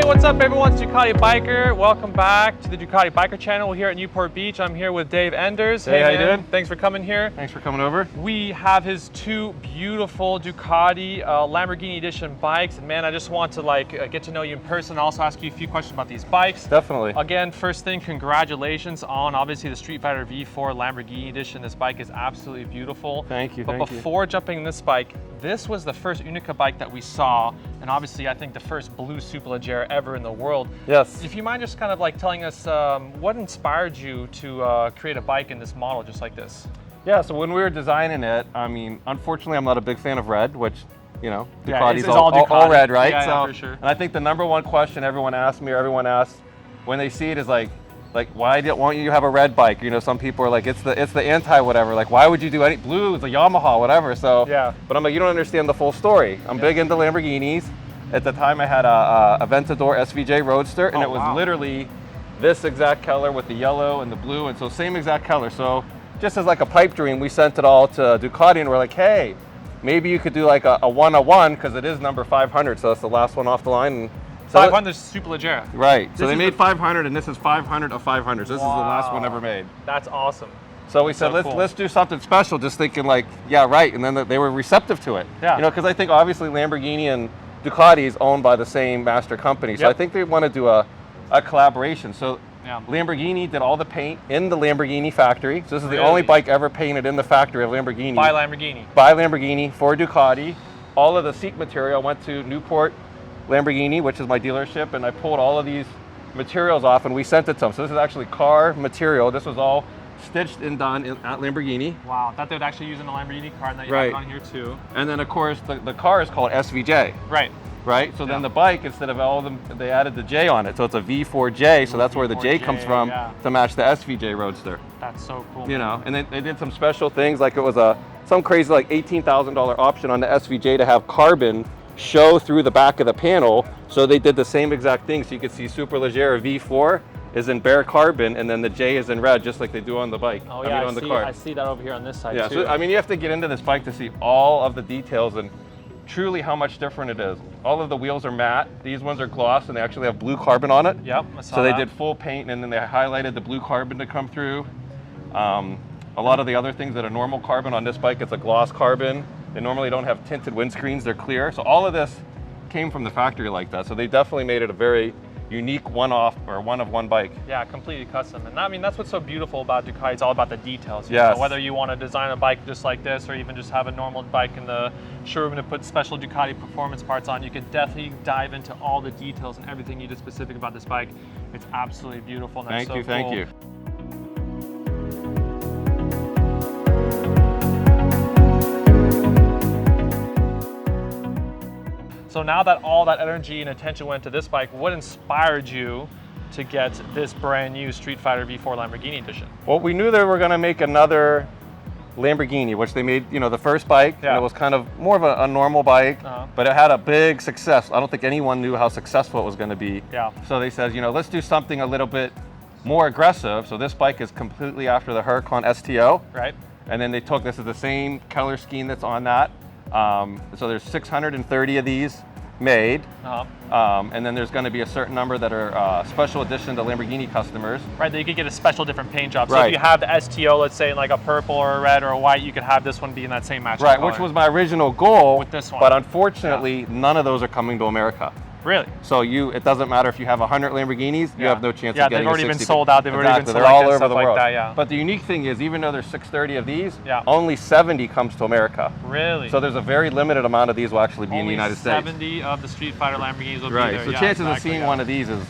what's up everyone? It's DucatiBiker. Welcome back to the DucatiBiker channel here at Newport Beach. I'm here with Dave Enders. Hey, how you doing? Thanks for coming here. Thanks for coming over. We have his two beautiful Ducati Lamborghini Edition bikes. And man, I just want to get to know you in person and also ask you a few questions about these bikes. Definitely. Again, first thing, congratulations on obviously the Street Fighter V4 Lamborghini Edition. This bike is absolutely beautiful. Thank you, But before jumping in this bike, this was the first Unica bike that we saw, and obviously I think the first blue Superleggera ever in the world. Yes. If you mind just kind of telling us what inspired you to create a bike in this model just like this? Yeah, so when we were designing it, I mean, unfortunately I'm not a big fan of red, which, you know, Ducati's it's all Ducati. all red, right? Yeah, for sure. And I think the #1 question everyone asks me or everyone asks when they see it is like why don't you have a red bike? You know, some people are like, it's the anti whatever. Like, why would you do any blue? It's a Yamaha, whatever. So yeah. But I'm like, you don't understand the full story. I'm big into Lamborghinis. At the time, I had a Aventador SVJ Roadster, and it was literally this exact color with the yellow and the blue, and so same exact color. So just as like a pipe dream, we sent it all to Ducati, and we're like, hey, maybe you could do like a 101 because it is number 500, so that's the last one off the line. And so 500 Superleggera. Right. So they made 500, and this is 500 of 500. So this is the last one ever made. That's awesome. So we said, let's do something special, just thinking like, yeah, right. And then they were receptive to it. Yeah. You know, because I think obviously Lamborghini and Ducati is owned by the same master company. So I think they want to do a collaboration. So Lamborghini did all the paint in the Lamborghini factory. So this is the only bike ever painted in the factory of Lamborghini. By Lamborghini. By Lamborghini for Ducati. All of the seat material went to Newport Lamborghini, which is my dealership, and I pulled all of these materials off and we sent it to them. So this is actually car material. This was all stitched and done at Lamborghini. Wow, that they'd actually use in a Lamborghini car, and that you have it on here too. And then of course the car is called SVJ. Right. Right? So then the bike, instead of all of them, they added the J on it. So it's a V4J, so that's where the J comes from to match the SVJ Roadster. That's so cool. You know, and they did some special things, like it was some crazy like $18,000 option on the SVJ to have carbon show through the back of the panel. So they did the same exact thing. So you could see Superleggera V4 is in bare carbon, and then the J is in red, just like they do on the bike. Oh yeah, on the car. I see that over here on this side too. So I mean, you have to get into this bike to see all of the details and truly how much different it is. All of the wheels are matte. These ones are gloss, and they actually have blue carbon on it. Yep, I saw So they that. did full paint, and then they highlighted the blue carbon to come through. A lot of the other things that are normal carbon on this bike, it's a gloss carbon. They normally don't have tinted windscreens, they're clear. So all of this came from the factory like that. So they definitely made it a very unique one-off or one-of-one bike. Yeah, completely custom. And I mean, that's what's so beautiful about Ducati. It's all about the details. You Yes. know, whether you want to design a bike just like this or even just have a normal bike in the showroom to put special Ducati performance parts on, you could definitely dive into all the details and everything you did specific about this bike. It's absolutely beautiful. And that's Thank you. So now that all that energy and attention went to this bike, what inspired you to get this brand new Street Fighter V4 Lamborghini Edition? Well, we knew they were going to make another Lamborghini, which they made, you know, the first bike, and it was kind of more of a normal bike, but it had a big success. I don't think anyone knew how successful it was going to be. Yeah. So they said, you know, let's do something a little bit more aggressive. So this bike is completely after the Huracan STO. Right. And then this is the same color scheme that's on that. So there's 630 of these made, and then there's going to be a certain number that are special edition to Lamborghini customers. Right, that you could get a special different paint job. So if you have the STO, let's say in like a purple or a red or a white, you could have this one be in that same matching color. Which was my original goal with this one. But unfortunately, none of those are coming to America. Really? So it doesn't matter if you have 100 Lamborghinis, you have no chance of getting a 60. Yeah, they've already been sold out. They've already been They're all over stuff the like world. that, But the unique thing is, even though there's 630 of these, only 70 comes to America. Really? So there's a very limited amount of these will actually be in the United States. 70 of the Street Fighter Lamborghinis will be there. So chances of seeing one of these is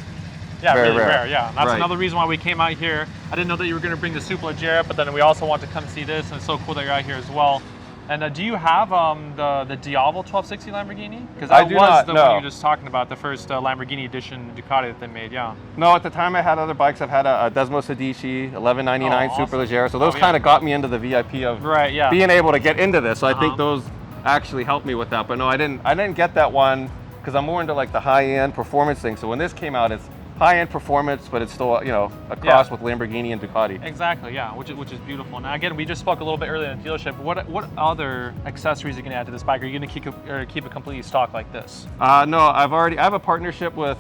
very rare. rare. Yeah, that's another reason why we came out here. I didn't know that you were going to bring the Superleggera, but then we also want to come see this, and it's so cool that you're out here as well. And do you have the Diavolo 1260 Lamborghini? Because that was the one you were just talking about, the first Lamborghini edition Ducati that they made, No, at the time I had other bikes. I've had a Desmo Sedici, 1199 Superleggera. So those kind of got me into the VIP of being able to get into this. So I think those actually helped me with that. But no, I didn't get that one because I'm more into like the high-end performance thing. So when this came out, it's high-end performance, but it's still, you know, a cross with Lamborghini and Ducati. Exactly, yeah, which is beautiful. Now, again, we just spoke a little bit earlier in the dealership. What other accessories are you going to add to this bike? Are you going to keep it completely stock like this? No, I have a partnership with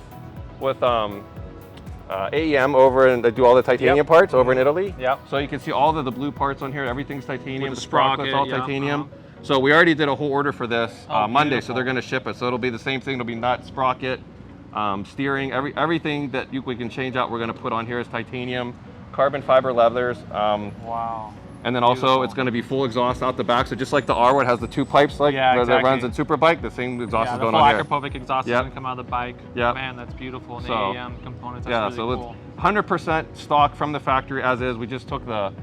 with AEM over, and they do all the titanium parts over in Italy. Yep. So you can see all of the blue parts on here. Everything's titanium. With The the sprockets, all sprocket, titanium. So we already did a whole order for this Monday, beautiful. so they're going to ship it. So it'll be the same thing. It'll be nut, sprocket, steering, everything that we can change out. We're going to put on here is titanium, carbon fiber leathers. Wow. And then also it's going to be full exhaust out the back. So just like the R where it has the 2 pipes that runs in Superbike, the same exhaust is going on here. The full Acropovic exhaust is going to come out of the bike. Yeah. Man, that's beautiful. And the So, AEM components, that's really cool. It's 100% stock from the factory as is. We just took the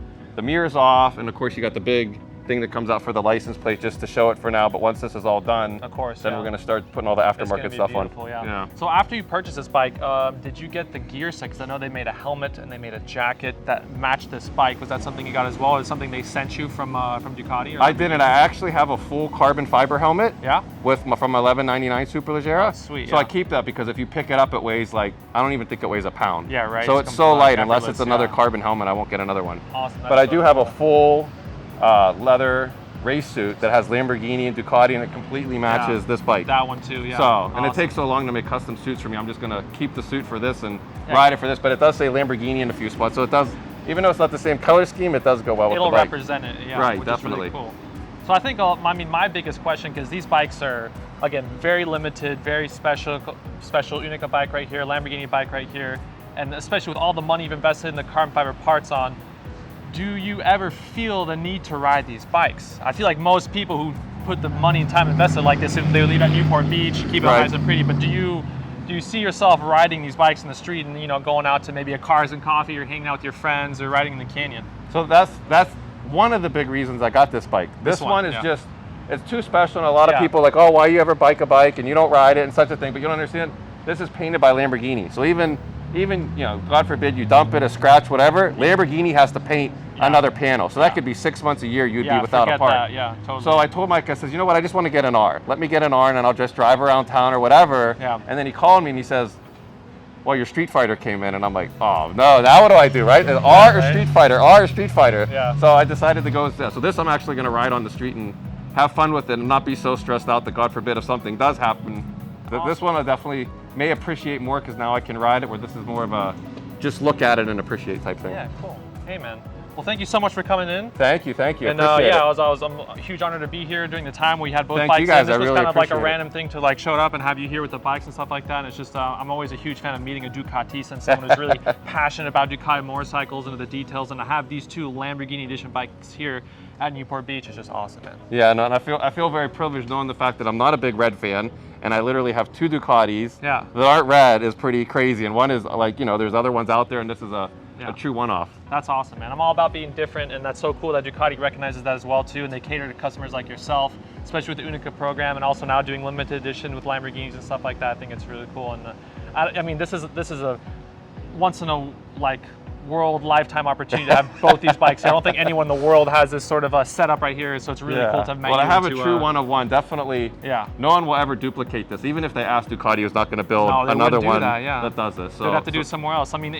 mirrors off, and of course you got the big thing that comes out for the license plate just to show it for now. But once this is all done, of course, then we're going to start putting all the aftermarket stuff on. Yeah. So after you purchased this bike, did you get the gear set? Because I know they made a helmet and they made a jacket that matched this bike. Was that something you got as well? Or something they sent you from Ducati? Or I didn't. I actually have a full carbon fiber helmet. Yeah. From my 1199 Superleggera. Oh, sweet. So I keep that because if you pick it up, it weighs like, I don't even think it weighs a pound. Yeah, right. So it's so light. Unless it's another carbon helmet, I won't get another one. Awesome. But I do have a full leather race suit that has Lamborghini and Ducati, and it completely matches this bike. That one too, yeah. So, awesome. and it takes so long to make custom suits for me. I'm just gonna keep the suit for this and ride it for this, but it does say Lamborghini in a few spots. So it does, even though it's not the same color scheme, it does go well with the bike. It'll represent it, yeah. Right, which definitely. Is really cool. So I think, my biggest question, because these bikes are, again, very limited, very special Unica bike right here, Lamborghini bike right here, and especially with all the money you've invested in the carbon fiber parts on, do you ever feel the need to ride these bikes? I feel like most people who put the money and time invested like this, if they leave at Newport Beach, keep it nice and pretty, but do you see yourself riding these bikes in the street and going out to maybe a Cars and Coffee or hanging out with your friends or riding in the canyon? So that's one of the big reasons I got this bike. This one is just, it's too special, and a lot of people are like, oh, why you ever bike a bike and you don't ride it and such a thing, but you don't understand, this is painted by Lamborghini. So even God forbid you dump it, a scratch, whatever, Lamborghini has to paint another panel. So that could be 6 months, a year, you'd be without a part. Totally. So I told Mike, I says, you know what, I just want to get an R. Let me get an R and then I'll just drive around town or whatever. Yeah. And then he called me and he says, well, your Street Fighter came in, and I'm like, oh no, now what do I do, right? R or Street Fighter, R or Street Fighter. Yeah. So I decided to go with this. So this I'm actually going to ride on the street and have fun with it and not be so stressed out that God forbid if something does happen. Awesome. This one I definitely may appreciate more because now I can ride it, where this is more of a just look at it and appreciate type thing. Yeah, cool. Hey man. Well, thank you so much for coming in. Thank you. And I'm a huge honor to be here during the time we had both bikes. You guys, This was really kind of like a appreciate random thing to like show up and have you here with the bikes and stuff like that. And it's just, I'm always a huge fan of meeting a Ducatis and someone who's really passionate about Ducati motorcycles and the details. And to have these two Lamborghini Edition bikes here at Newport Beach is just awesome, man. Yeah, no, and I feel very privileged knowing the fact that I'm not a big red fan, and I literally have 2 Ducatis. Yeah. The art red is pretty crazy, and one is like, there's other ones out there, and this is a true one-off. That's awesome, man. I'm all about being different, and that's so cool that Ducati recognizes that as well too, and they cater to customers like yourself, especially with the Unica program, and also now doing limited edition with Lamborghinis and stuff like that. I think it's really cool, and I mean, this is a once in a world lifetime opportunity to have both these bikes. I don't think anyone in the world has this sort of a setup right here, so it's really cool to have met you. Well, I have a true one of one, definitely. Yeah. No one will ever duplicate this, even if they ask Ducati who's not going to build another one that does this. So they'd have to do it somewhere else. I mean,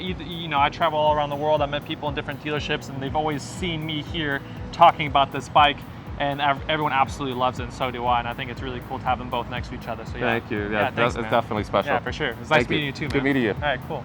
I travel all around the world. I met people in different dealerships, and they've always seen me here talking about this bike, and everyone absolutely loves it, and so do I. And I think it's really cool to have them both next to each other. So Thank you. Thanks, it's definitely special. Yeah, for sure. It's nice meeting you too, man. Good meeting you. All right, cool.